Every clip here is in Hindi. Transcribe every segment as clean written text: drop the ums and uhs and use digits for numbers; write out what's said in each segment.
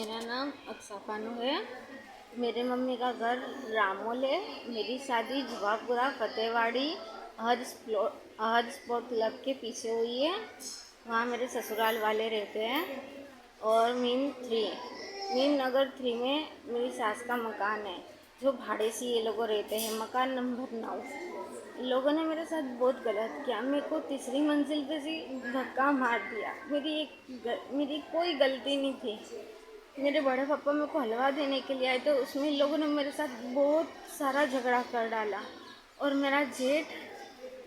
मेरा नाम अक्सा खानू है। मेरे मम्मी का घर रामोल है। मेरी शादी जवाबपुरा फतेहवाड़ी अहद स्पोर्ट क्लब के पीछे हुई है। वहाँ मेरे ससुराल वाले रहते हैं। और मीन नगर 3 में मेरी सास का मकान है, जो भाड़े से ये लोग रहते हैं। मकान नंबर 9। इन लोगों ने मेरे साथ बहुत गलत किया। मेरे को तीसरी मंजिल पे से धक्का मार दिया। मेरी कोई गलती नहीं थी। मेरे बड़े पापा मेरे को हलवा देने के लिए आए, तो उसमें इन लोगों ने मेरे साथ बहुत सारा झगड़ा कर डाला। और मेरा जेठ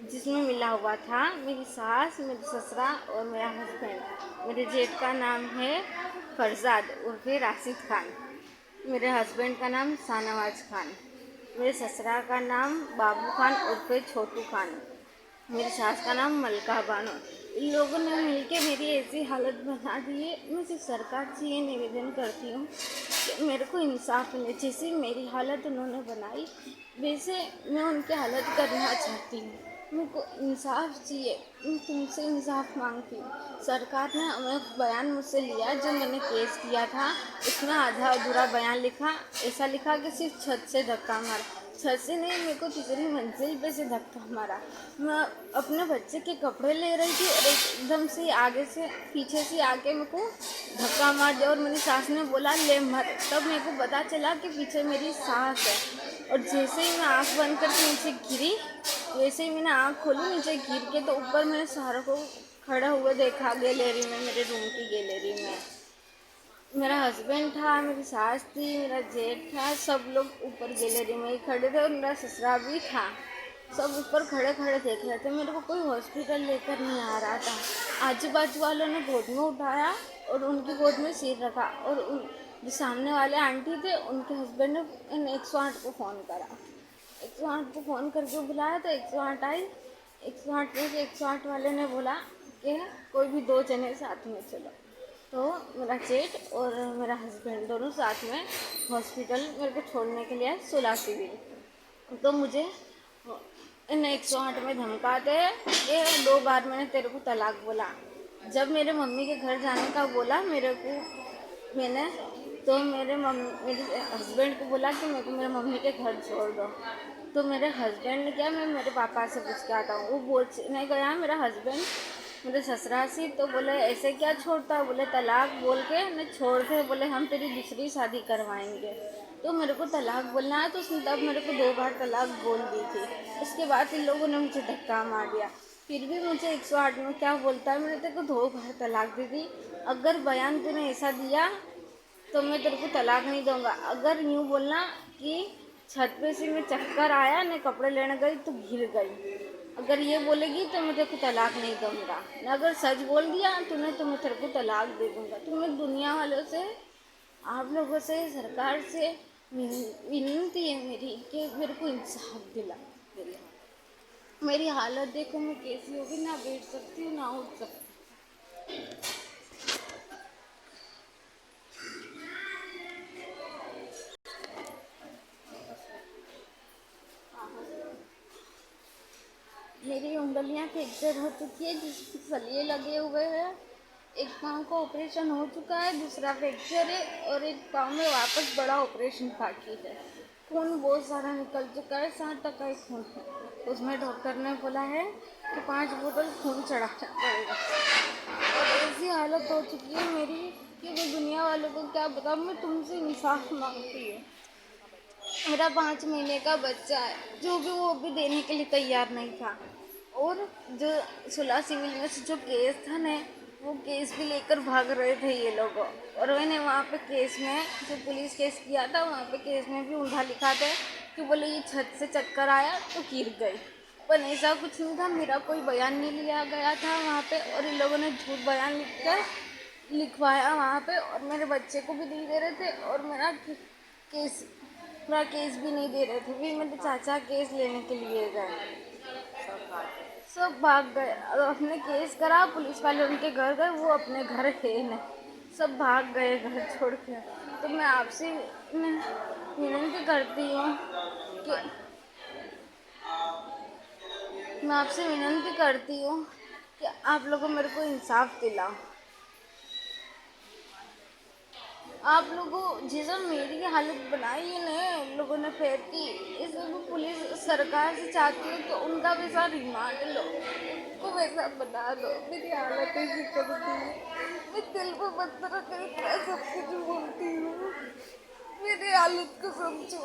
जिसमें मिला हुआ था, मेरी सास, मेरी ससुरा और मेरा हस्बैंड। मेरे जेठ का नाम है फरजाद उर्फे राशिद खान। मेरे हस्बैंड का नाम शाहनवाज खान। मेरे ससुरा का नाम बाबू खान उर्फे छोटू खान। मेरी सास का नाम मलका बानो। इन लोगों ने मिलके मेरी ऐसी हालत बना दी है। मैं सिर्फ सरकार से ये निवेदन करती हूँ कि मेरे को इंसाफ मिले। जैसी मेरी हालत उन्होंने बनाई, वैसे मैं उनकी हालत करना चाहती हूँ। मेरे को इंसाफ चाहिए। मैं तुमसे इंसाफ मांगती हूँ। सरकार ने हमें बयान मुझसे लिया, जो मैंने केस किया था उसमें आधा अधूरा बयान लिखा। ऐसा लिखा कि सिर्फ छत से धक्का मारा। छत से नहीं, मेरे को तीसरी मंजिल पे से धक्का मारा। मैं अपने बच्चे के कपड़े ले रही थी और एकदम से आगे से पीछे से आके मेरे को धक्का मार दिया। और मेरी सास ने बोला ले मत। तब मेरे को पता चला कि पीछे मेरी सास है। और जैसे ही मैं आँख बंद करके नीचे गिरी, वैसे ही मैंने आँख खोली, नीचे गिर के तो ऊपर मैंने सारों को खड़ा हुआ देखा गैलरी में, मेरे रूम की गैलरी में। मेरा हस्बैंड था, मेरी सास थी, मेरा जेठ था। सब लोग ऊपर गैलरी में ही खड़े थे और मेरा ससुरा भी था। सब ऊपर खड़े खड़े देख रहे थे। मेरे को कोई हॉस्पिटल लेकर नहीं आ रहा था। आजू बाजू वालों ने गोद में उठाया और उनकी गोद में सिर रखा। और जो सामने वाले आंटी थे, उनके हस्बैंड ने 108 को फ़ोन करा। 108 को फ़ोन करके बुलाया तो 108 आई। 108 में से 108 वाले ने बोला कि कोई भी 2 जने साथ में चलो। तो मेरा जेठ और मेरा हस्बैंड दोनों साथ में हॉस्पिटल मेरे को छोड़ने के लिए 16 सिविल। तो मुझे इन 108 में धमकाते हैं कि 2 बार मैंने तेरे को तलाक बोला। जब मेरे मम्मी के घर जाने का बोला मेरे को, मैंने तो मेरे हस्बैंड को बोला कि मेरे को मेरे मम्मी के घर छोड़ दो। तो मेरे हस्बैंड ने क्या, मैं मेरे पापा से पूछ के आता हूँ। वो बोलने गया मेरा हस्बैंड मेरे ससुरा से, तो बोले ऐसे क्या छोड़ता। बोले तलाक बोल के न छोड़ दे। बोले हम तेरी दूसरी शादी करवाएंगे। तो मेरे को तलाक बोलना है, तो उसने तब मेरे को 2 बार तलाक बोल दी थी। उसके बाद इन लोगों ने मुझे धक्का मार दिया। फिर भी मुझे 108 में क्या बोलता है, मैंने तेरे को 2 बार तलाक दी थी। अगर बयान तूने ऐसा दिया तो मैं तेरे को तलाक नहीं दूंगा। अगर यूँ बोलना कि छत पे से मैं चक्कर आया, मैं कपड़े लेने गई तो गिर गई, अगर ये बोलेगी तो मैं तेरे को तलाक नहीं दूंगा। अगर सच बोल दिया तूने तो मैं तेरे को तलाक दे दूंगा। तो मैं दुनिया वालों से, आप लोगों से, सरकार से विनती है मेरी कि मेरे को इंसाफ दिला। मेरी हालत देखो मैं कैसी होगी, ना बैठ सकती हूँ ना उठ सकती। मेरी उंगलियां फ्रैक्चर हो चुकी है, जिसकी सलिए लगे हुए हैं। एक पाँव का ऑपरेशन हो चुका है, दूसरा फ्रैक्चर है। और एक पाँव में वापस बड़ा ऑपरेशन बाकी है। खून बहुत सारा निकल चुका है, 60% ही खून है। उसमें डॉक्टर ने बोला है कि 5 बोतल खून चढ़ाना पड़ेगा। और ऐसी हालत हो चुकी है मेरी कि मैं दुनिया वालों को क्या बताऊँ। मैं तुमसे इंसाफ मांगती हूँ। मेरा 5 महीने का बच्चा है, जो भी वो भी देने के लिए तैयार नहीं था। और जो 16 सिविल में से जो केस था ना, वो केस भी लेकर भाग रहे थे ये लोग। और मैंने वहाँ पे केस में जो पुलिस केस किया था, वहाँ पे केस में भी उल्टा लिखा था कि बोले ये छत से चक्कर आया तो गिर गई। पर ऐसा कुछ नहीं था। मेरा कोई बयान नहीं लिया गया था वहाँ पे। और इन लोगों ने झूठ बयान लिखवाया वहाँ पे। और मेरे बच्चे को भी नहीं दे रहे थे। और पूरा केस भी नहीं दे रहे थे। फिर मेरे चाचा केस लेने के लिए गए, सब भाग गए। और अपने केस करा, पुलिस वाले उनके घर गए, वो अपने घर है नहीं, सब भाग गए घर छोड़ के। तो मैं आपसे विनती करती हूँ कि मैं आपसे विनती करती हूँ कि आप लोगों मेरे को इंसाफ दिलाओ। आप लोगों जिस मेरी हालत बनाई है ना उन लोगों ने फेर की, इसमें भी पुलिस सरकार से चाहती हूँ तो उनका वैसा रिमांड लो, उनको वैसा बना दो। मेरी हालत ऐसी कर दी, मैं दिल को पत्थर करके सब कुछ बोलती हूँ, मेरी हालत को समझो।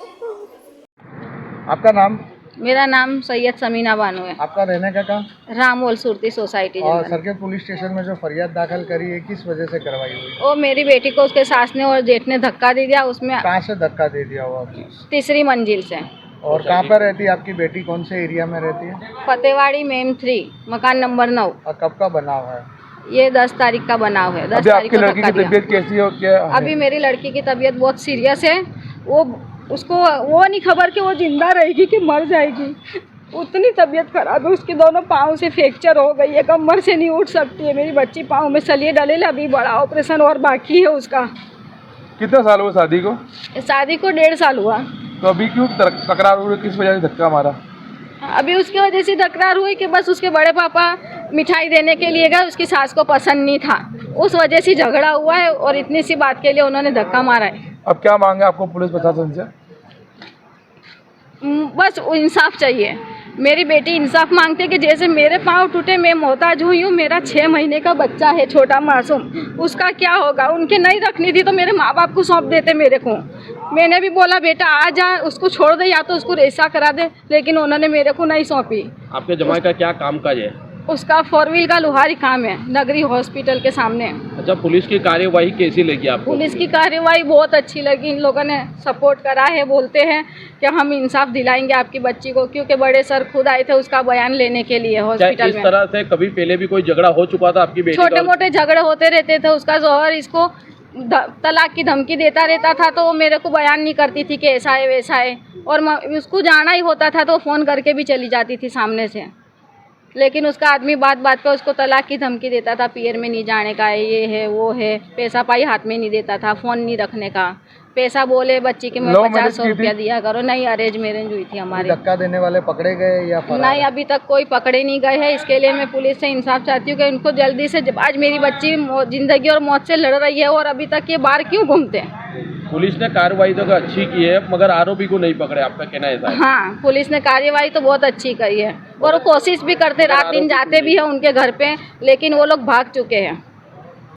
आपका नाम? मेरा नाम सैयद समीना बानो है। आपका रहने का कहाँ? रामोल सुरती सोसाइटी। और सरके पुलिस स्टेशन में जो फरियाद दाखिल करी है किस वजह से करवाई हुई? वो मेरी बेटी को उसके सास ने और जेठ ने धक्का दे दिया। उसमें कहाँ से धक्का दे दिया हुआ? तीसरी मंजिल से। और कहाँ पर रहती है आपकी बेटी? कौन से एरिया में रहती है? फतेवाड़ी मेम 3 मकान नंबर 9। और कब का बनाव है ये 10 तारीख का बनाव है। 10 तारीख को लड़की की तबीयत कैसी हो? क्या अभी मेरी लड़की की तबीयत बहुत सीरियस है। उसको वो नहीं खबर कि वो जिंदा रहेगी कि मर जाएगी, उतनी तबीयत खराब है। उसके दोनों पाँव से फ्रैक्चर हो गई है, कमर से नहीं उठ सकती है। मेरी बच्ची पाँव में सलिए डले, अभी बड़ा ऑपरेशन और बाकी है उसका। कितना साल हुआ शादी को? शादी को 1.5 साल हुआ। तो अभी क्यों तकरार हुई? किस वजह से धक्का मारा? अभी उसकी वजह से तकरार हुई कि बस उसके बड़े पापा मिठाई देने के लिए गए, उसकी सास को पसंद नहीं था, उस वजह से झगड़ा हुआ है और इतनी सी बात के लिए उन्होंने धक्का मारा है। अब क्या मांगे आपको पुलिस प्रशासन से? बस इंसाफ चाहिए। मेरी बेटी इंसाफ मांगती है कि जैसे मेरे पाँव टूटे, मैं मोहताज हुई हूँ, मेरा 6 महीने का बच्चा है, छोटा मासूम, उसका क्या होगा? उनके नहीं रखनी थी तो मेरे माँ बाप को सौंप देते मेरे को। मैंने भी बोला बेटा आ जा, उसको छोड़ दे या तो उसको रेसा करा दे, लेकिन उन्होंने मेरे को नहीं सौंपी। आपके जमाई का क्या काम काज है? उसका 4 व्हील का लोहारी काम है, नगरी हॉस्पिटल के सामने। अच्छा, पुलिस की कार्यवाही कैसी लगी आपको? पुलिस की कार्यवाही बहुत अच्छी लगी। इन लोगों ने सपोर्ट करा है, बोलते हैं कि हम इंसाफ दिलाएंगे आपकी बच्ची को, क्योंकि बड़े सर खुद आए थे उसका बयान लेने के लिए हॉस्पिटल में। इस तरह से कभी पहले भी कोई झगड़ा हो चुका था आपकी बेटी का? छोटे मोटे झगड़े होते रहते थे। उसका जोहर इसको तलाक की धमकी देता रहता था, तो वो मेरे को बयान नहीं करती थी कि ऐसा है वैसा है, और उसको जाना ही होता था तो फ़ोन करके भी चली जाती थी सामने से। लेकिन उसका आदमी बात बात पर उसको तलाक की धमकी देता था, पीयर में नहीं जाने का है, ये है वो है, पैसा पाई हाथ में नहीं देता था, फ़ोन नहीं रखने का, पैसा बोले बच्ची के मैं 50 रुपया दिया करो। नहीं, अरेंज मैरिज हुई थी हमारी। धक्का देने वाले पकड़े गए या फरार? नहीं, अभी तक कोई पकड़े नहीं गए हैं। इसके लिए मैं पुलिस से इंसाफ चाहती हूँ कि उनको जल्दी से, आज मेरी बच्ची जिंदगी और मौत से लड़ रही है और अभी तक ये बाहर क्यों घूमते हैं? पुलिस ने कार्रवाई तो अच्छी की है, मगर आरोपी को नहीं पकड़े, आपका कहना है? हाँ, पुलिस ने कार्यवाही तो बहुत अच्छी करी है और वो कोशिश भी करते, रात दिन जाते भी हैं उनके घर पे, लेकिन वो लोग भाग चुके हैं।